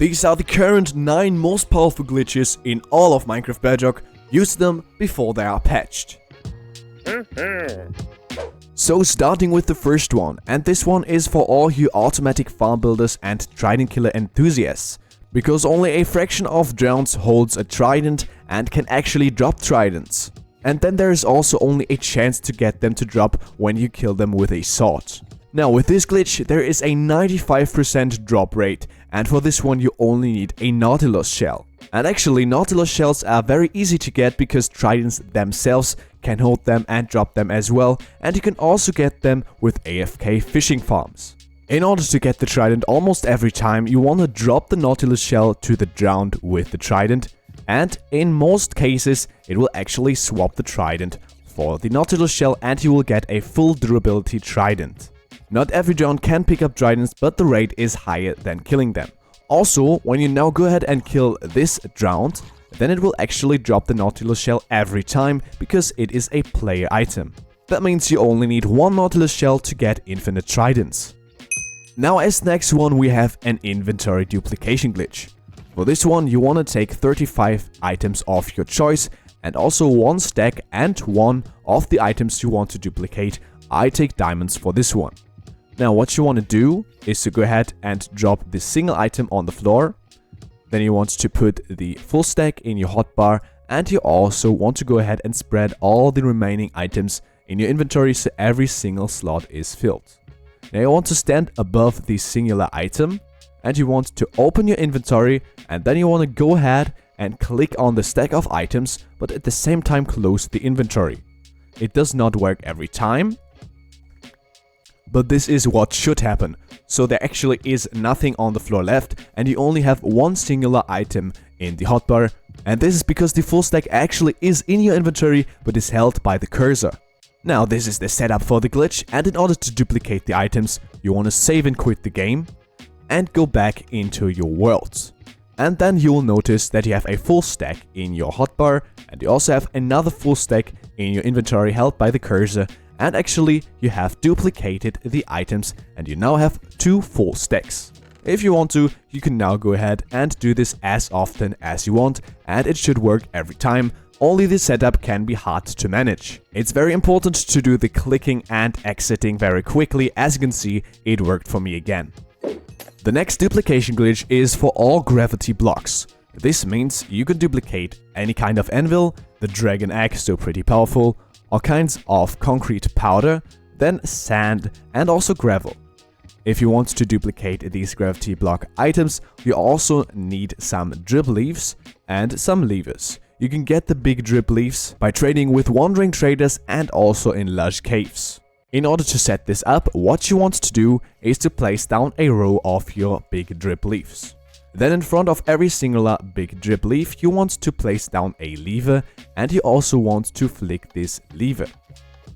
These are the current 9 most powerful glitches in all of Minecraft Bedrock. Use them before they are patched. So starting with the first one, and this one is for all you automatic farm builders and Trident killer enthusiasts, because only a fraction of drowns holds a Trident and can actually drop Tridents. And then there is also only a chance to get them to drop when you kill them with a sword. Now with this glitch there is a 95% drop rate, and for this one you only need a Nautilus shell. And actually Nautilus shells are very easy to get because Tridents themselves can hold them and drop them as well, and you can also get them with AFK fishing farms. In order to get the Trident almost every time you want to drop the Nautilus shell to the drowned with the Trident, and in most cases it will actually swap the Trident for the Nautilus shell and you will get a full durability Trident. Not every drowned can pick up Tridents, but the rate is higher than killing them. Also, when you now go ahead and kill this drowned, then it will actually drop the Nautilus shell every time because it is a player item. That means you only need one Nautilus shell to get infinite Tridents. Now as next one we have an inventory duplication glitch. For this one you want to take 35 items of your choice and also one stack and one of the items you want to duplicate. I take diamonds for this one. Now what you want to do is to go ahead and drop this single item on the floor. Then you want to put the full stack in your hotbar, and you also want to go ahead and spread all the remaining items in your inventory so every single slot is filled. Now you want to stand above the singular item and you want to open your inventory, and then you want to go ahead and click on the stack of items, but at the same time close the inventory. It does not work every time, but this is what should happen. So there actually is nothing on the floor left and you only have one singular item in the hotbar, and this is because the full stack actually is in your inventory but is held by the cursor. Now this is the setup for the glitch, and in order to duplicate the items you want to save and quit the game and go back into your world. And then you will notice that you have a full stack in your hotbar and you also have another full stack in your inventory held by the cursor. And actually you have duplicated the items and you now have 2 full stacks. If you want to, you can now go ahead and do this as often as you want, and it should work every time, only the setup can be hard to manage. It's very important to do the clicking and exiting very quickly. As you can see, it worked for me again. The next duplication glitch is for all gravity blocks. This means you can duplicate any kind of anvil, the dragon egg, so pretty powerful, all kinds of concrete powder, then sand and also gravel. If you want to duplicate these gravity block items, you also need some drip leaves and some levers. You can get the big drip leaves by trading with wandering traders and also in lush caves. In order to set this up, what you want to do is to place down a row of your big drip leaves. Then in front of every singular big drip leaf you want to place down a lever, and you also want to flick this lever.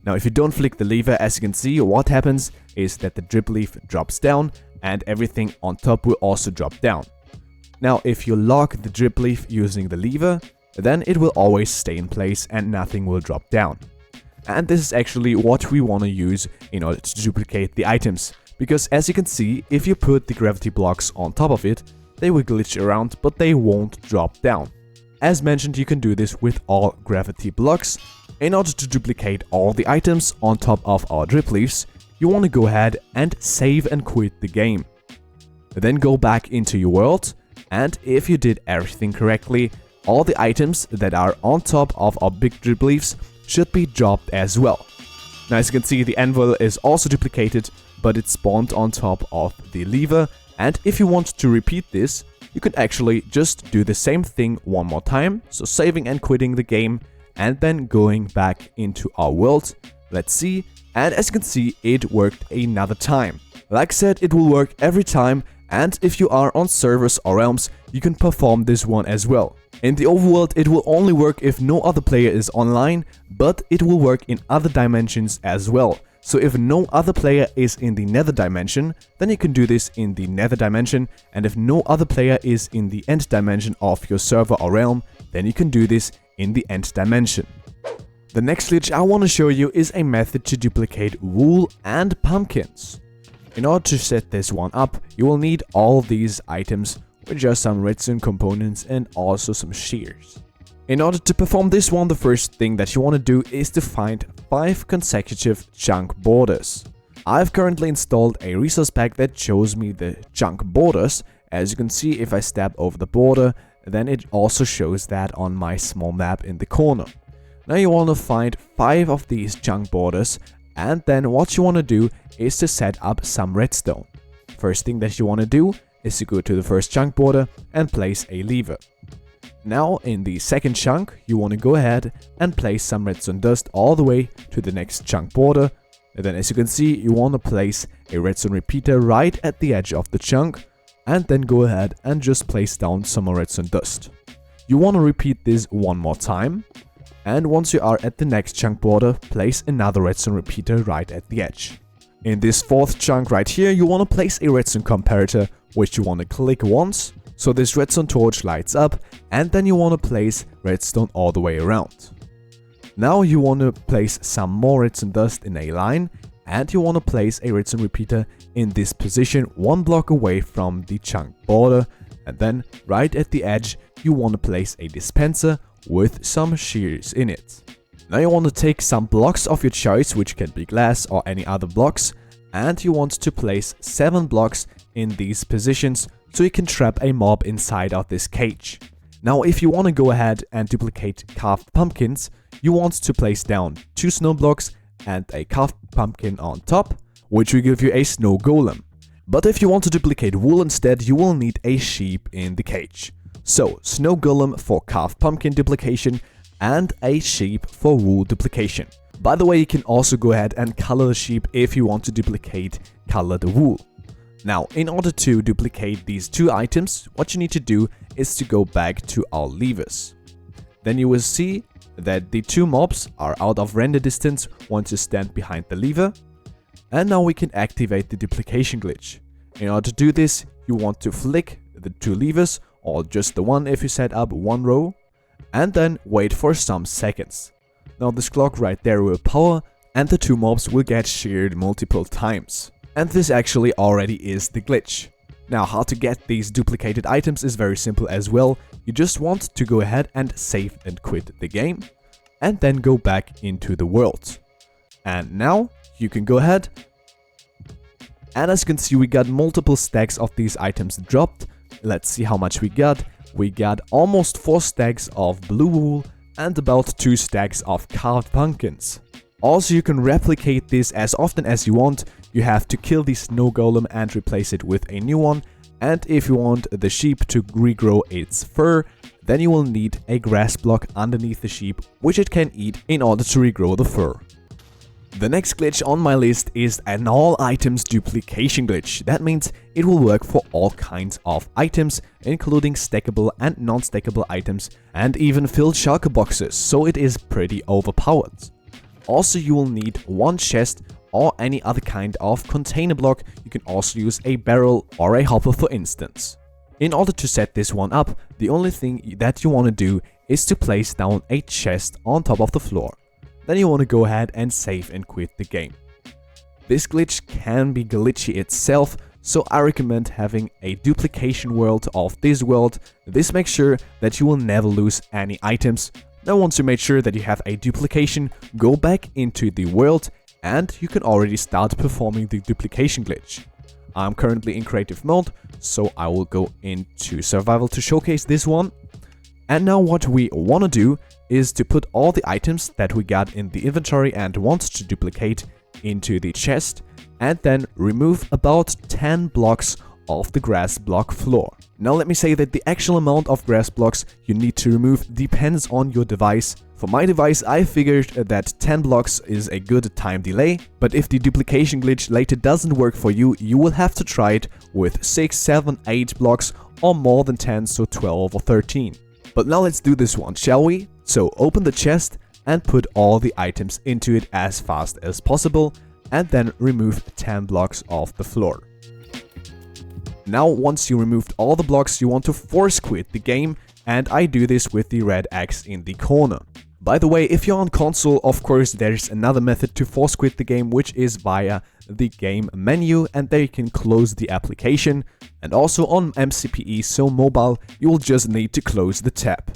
Now if you don't flick the lever, as you can see, what happens is that the drip leaf drops down and everything on top will also drop down. Now if you lock the drip leaf using the lever, then it will always stay in place and nothing will drop down. And this is actually what we want to use in order to duplicate the items, because as you can see, if you put the gravity blocks on top of it, they will glitch around, but they won't drop down. As mentioned, you can do this with all gravity blocks. In order to duplicate all the items on top of our drip leaves, you want to go ahead and save and quit the game. Then go back into your world, and if you did everything correctly, all the items that are on top of our big drip leaves should be dropped as well. Now as you can see, the anvil is also duplicated, but it spawned on top of the lever. And if you want to repeat this, you can actually just do the same thing one more time, so saving and quitting the game and then going back into our world. Let's see, and as you can see, it worked another time. Like I said, it will work every time, and if you are on servers or realms, you can perform this one as well. In the overworld it will only work if no other player is online, but it will work in other dimensions as well. So if no other player is in the nether dimension, then you can do this in the nether dimension, and if no other player is in the end dimension of your server or realm, then you can do this in the end dimension. The next glitch I want to show you is a method to duplicate wool and pumpkins. In order to set this one up, you will need all these items with just some redstone components and also some shears. In order to perform this one, the first thing that you want to do is to find 5 consecutive chunk borders. I've currently installed a resource pack that shows me the chunk borders. As you can see, if I step over the border, then it also shows that on my small map in the corner. Now you want to find 5 of these chunk borders, and then what you want to do is to set up some redstone. First thing that you want to do is to go to the first chunk border and place a lever. Now in the second chunk, you want to go ahead and place some redstone dust all the way to the next chunk border. And then as you can see, you want to place a redstone repeater right at the edge of the chunk, and then go ahead and just place down some more redstone dust. You want to repeat this one more time, and once you are at the next chunk border, place another redstone repeater right at the edge. In this fourth chunk right here, you want to place a redstone comparator, which you want to click once, so this redstone torch lights up, and then you want to place redstone all the way around. Now you want to place some more redstone dust in a line, and you want to place a redstone repeater in this position 1 block away from the chunk border, and then right at the edge you want to place a dispenser with some shears in it. Now you want to take some blocks of your choice, which can be glass or any other blocks, and you want to place 7 blocks in these positions so you can trap a mob inside of this cage. Now if you want to go ahead and duplicate carved pumpkins, you want to place down 2 snow blocks and a carved pumpkin on top, which will give you a snow golem. But if you want to duplicate wool instead, you will need a sheep in the cage. So snow golem for carved pumpkin duplication and a sheep for wool duplication. By the way, you can also go ahead and color the sheep if you want to duplicate colored wool. Now, in order to duplicate these 2 items, what you need to do is to go back to our levers. Then you will see that the 2 mobs are out of render distance once you stand behind the lever. And now we can activate the duplication glitch. In order to do this, you want to flick the 2 levers, or just the one if you set up 1 row, and then wait for some seconds. Now this clock right there will power, and the 2 mobs will get sheared multiple times. And this actually already is the glitch. Now how to get these duplicated items is very simple as well. You just want to go ahead and save and quit the game, and then go back into the world. And now you can go ahead, and as you can see, we got multiple stacks of these items dropped. Let's see how much we got. We got almost 4 stacks of blue wool and about 2 stacks of carved pumpkins. Also, you can replicate this as often as you want. You have to kill the snow golem and replace it with a new one. And if you want the sheep to regrow its fur, then you will need a grass block underneath the sheep, which it can eat in order to regrow the fur. The next glitch on my list is an all items duplication glitch. That means it will work for all kinds of items, including stackable and non-stackable items, and even filled shulker boxes, so it is pretty overpowered. Also, you will need 1 chest or any other kind of container block. You can also use a barrel or a hopper for instance. In order to set this one up, the only thing that you want to do is to place down a chest on top of the floor. Then you want to go ahead and save and quit the game. This glitch can be glitchy itself, so I recommend having a duplication world of this world. This makes sure that you will never lose any items. Now once you made sure that you have a duplication, go back into the world and you can already start performing the duplication glitch. I'm currently in creative mode, so I will go into survival to showcase this one. And now what we want to do is to put all the items that we got in the inventory and want to duplicate into the chest, and then remove about 10 blocks of the grass block floor. Now let me say that the actual amount of grass blocks you need to remove depends on your device. For my device, I figured that 10 blocks is a good time delay, but if the duplication glitch later doesn't work for you, you will have to try it with 6, 7, 8 blocks or more than 10, so 12 or 13. But now let's do this one, shall we? So open the chest and put all the items into it as fast as possible, and then remove 10 blocks off the floor. Now once you removed all the blocks, you want to force quit the game, and I do this with the red X in the corner. By the way, if you're on console, of course there's another method to force quit the game, which is via the game menu, and there you can close the application. And also on mcpe, so mobile, you will just need to close the tab.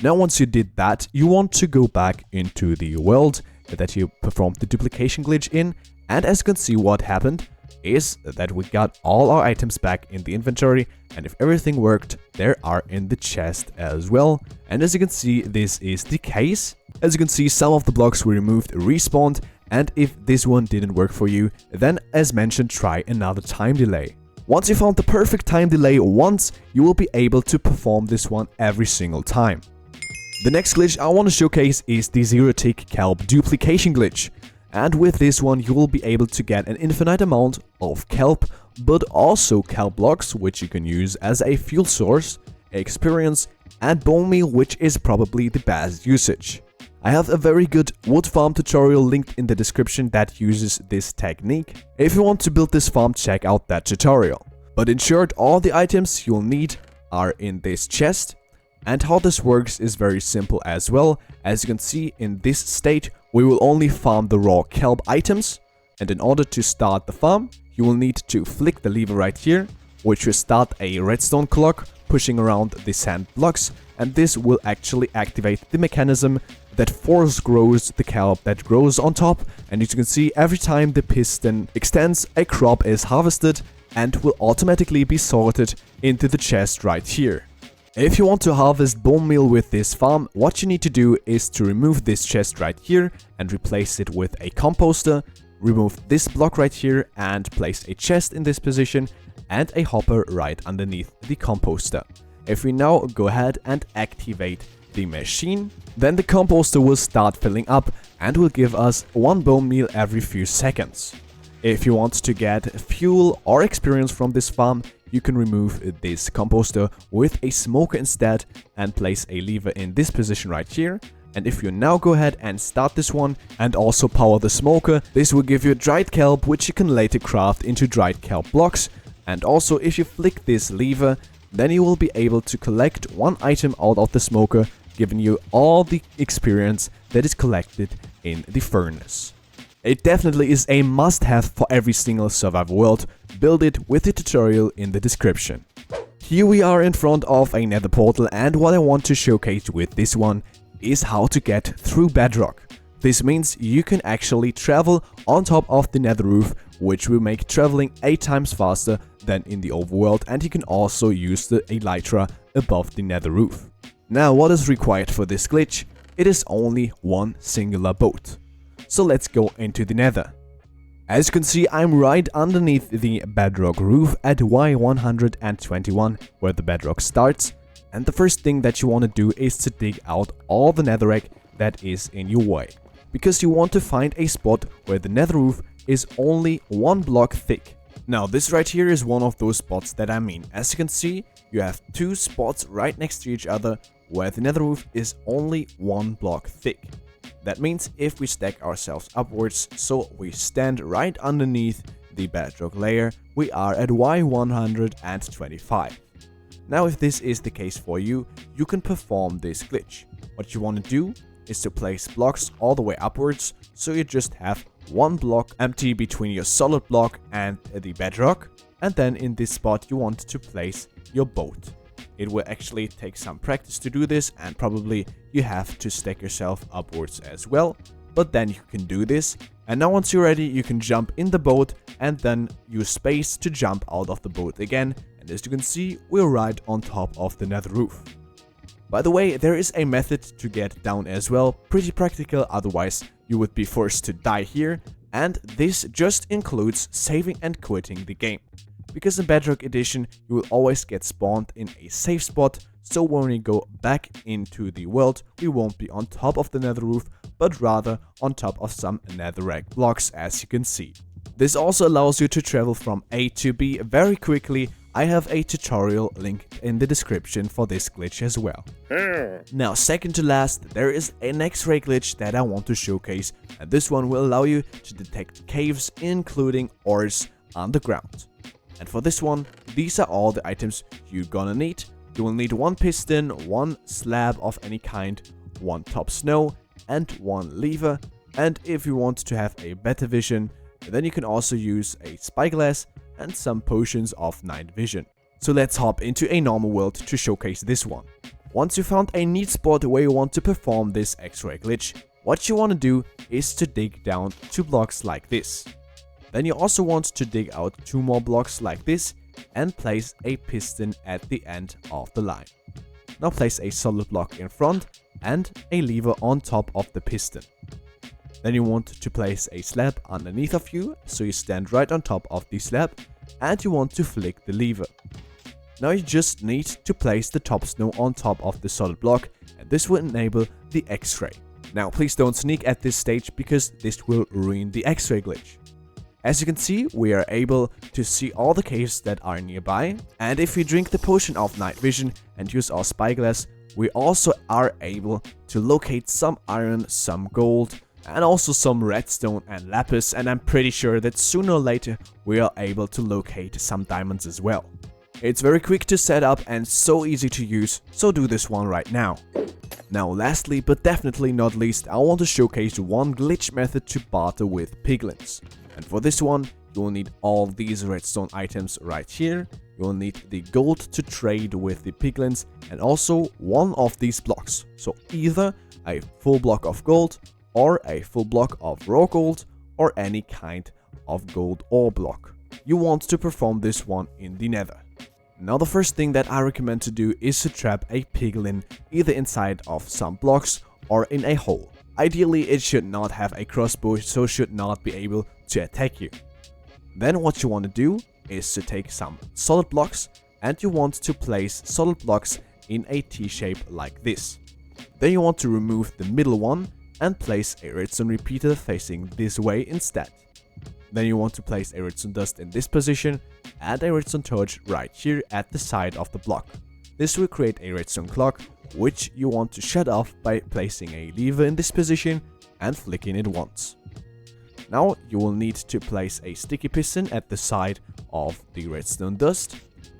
Now once you did that, you want to go back into the world that you performed the duplication glitch in, and as you can see, what happened is that we got all our items back in the inventory, and if everything worked, they are in the chest as well. And as you can see, this is the case. As you can see, some of the blocks we removed respawned, and if this one didn't work for you, then as mentioned, try another time delay. Once you found the perfect time delay once, you will be able to perform this one every single time. The next glitch I want to showcase is the 0-tick Kelp duplication glitch. And with this one, you will be able to get an infinite amount of kelp, but also kelp blocks, which you can use as a fuel source, experience, and bone meal, which is probably the best usage. I have a very good wood farm tutorial linked in the description that uses this technique. If you want to build this farm, check out that tutorial. But in short, all the items you'll need are in this chest. And how this works is very simple as well. As you can see, in this state, we will only farm the raw kelp items. And in order to start the farm, you will need to flick the lever right here, which will start a redstone clock pushing around the sand blocks. And this will actually activate the mechanism that force grows the kelp that grows on top. And as you can see, every time the piston extends, a crop is harvested and will automatically be sorted into the chest right here. If you want to harvest bone meal with this farm, what you need to do is to remove this chest right here and replace it with a composter, remove this block right here and place a chest in this position and a hopper right underneath the composter. If we now go ahead and activate the machine, then the composter will start filling up and will give us 1 bone meal every few seconds. If you want to get fuel or experience from this farm, you can remove this composter with a smoker instead and place a lever in this position right here. And if you now go ahead and start this one and also power the smoker, this will give you dried kelp, which you can later craft into dried kelp blocks. And also if you flick this lever, then you will be able to collect 1 item out of the smoker, giving you all the experience that is collected in the furnace. It definitely is a must-have for every single survival world. Build it with the tutorial in the description. Here we are in front of a nether portal, and what I want to showcase with this one is how to get through Bedrock. This means you can actually travel on top of the nether roof, which will make traveling 8 times faster than in the overworld, and you can also use the elytra above the nether roof. Now, what is required for this glitch? It is only 1 singular boat. So let's go into the nether. As you can see, I'm right underneath the bedrock roof at Y121, where the bedrock starts. And the first thing that you want to do is to dig out all the netherrack that is in your way. Because you want to find a spot where the nether roof is only 1 block thick. Now this right here is one of those spots that I mean. As you can see, you have 2 spots right next to each other where the nether roof is only 1 block thick. That means if we stack ourselves upwards, so we stand right underneath the bedrock layer, we are at Y125. Now if this is the case for you, you can perform this glitch. What you want to do is to place blocks all the way upwards, so you just have 1 block empty between your solid block and the bedrock, and then in this spot you want to place your boat. It will actually take some practice to do this, and probably you have to stack yourself upwards as well, but then you can do this. And now once you're ready, you can jump in the boat and then use space to jump out of the boat again. And as you can see, we're right on top of the nether roof. By the way, there is a method to get down as well, pretty practical, otherwise you would be forced to die here. And this just includes saving and quitting the game. Because in Bedrock Edition, you will always get spawned in a safe spot, so when we go back into the world, we won't be on top of the nether roof, but rather on top of some netherrack blocks, as you can see. This also allows you to travel from A to B very quickly. I have a tutorial linked in the description for this glitch as well. Now, second to last, there is an Xray glitch that I want to showcase, and this one will allow you to detect caves, including ores underground. And for this one, these are all the items you're gonna need. You will need 1 piston, 1 slab of any kind, 1 top snow, and 1 lever. And if you want to have a better vision, And then you can also use a spyglass and some potions of night vision. So let's hop into a normal world to showcase this one. Once you found a neat spot where you want to perform this Xray glitch, what you want to do is to dig down 2 blocks like this. Then you also want to dig out 2 more blocks like this and place a piston at the end of the line. Now place a solid block in front and a lever on top of the piston. Then you want to place a slab underneath of you, so you stand right on top of the slab, and you want to flick the lever. Now you just need to place the top snow on top of the solid block, and this will enable the Xray. Now please don't sneak at this stage, because this will ruin the Xray glitch. As you can see, we are able to see all the caves that are nearby, and if we drink the potion of night vision and use our spyglass, we also are able to locate some iron, some gold, and also some redstone and lapis, and I'm pretty sure that sooner or later we are able to locate some diamonds as well. It's very quick to set up and so easy to use, so do this one right now. Now lastly but definitely not least, I want to showcase one glitch method to barter with piglins. And for this one, you will need all these redstone items right here. You will need the gold to trade with the piglins, and also one of these blocks. So either a full block of gold, or a full block of raw gold, or any kind of gold ore block. You want to perform this one in the nether. Now the first thing that I recommend to do is to trap a piglin either inside of some blocks or in a hole. Ideally it should not have a crossbow, so should not be able to attack you. Then what you want to do is to take some solid blocks, and you want to place solid blocks in a T-shape like this. Then you want to remove the middle one and place a redstone repeater facing this way instead. Then you want to place a redstone dust in this position and a redstone torch right here at the side of the block. This will create a redstone clock, which you want to shut off by placing a lever in this position and flicking it once. Now you will need to place a sticky piston at the side of the redstone dust,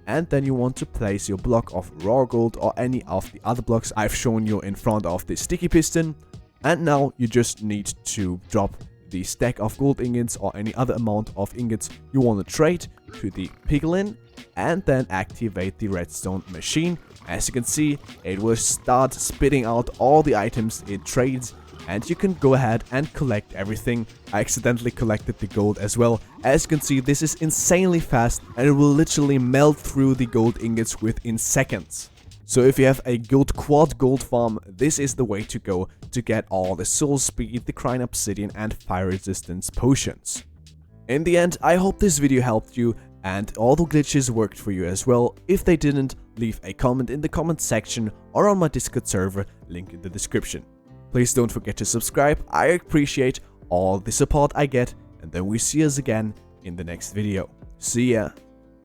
and then you want to place your block of raw gold or any of the other blocks I've shown you in front of the sticky piston. And now you just need to drop the stack of gold ingots or any other amount of ingots you want to trade to the piglin, and then activate the redstone machine. As you can see, it will start spitting out all the items it trades, and you can go ahead and collect everything. I accidentally collected the gold as well. As you can see, this is insanely fast, and it will literally melt through the gold ingots within seconds. So if you have a good quad gold farm, this is the way to go to get all the soul speed, the crying obsidian and fire resistance potions. In the end, I hope this video helped you and all the glitches worked for you as well. If they didn't, leave a comment in the comment section or on my Discord server, link in the description. Please don't forget to subscribe, I appreciate all the support I get, and then we see us again in the next video. See ya!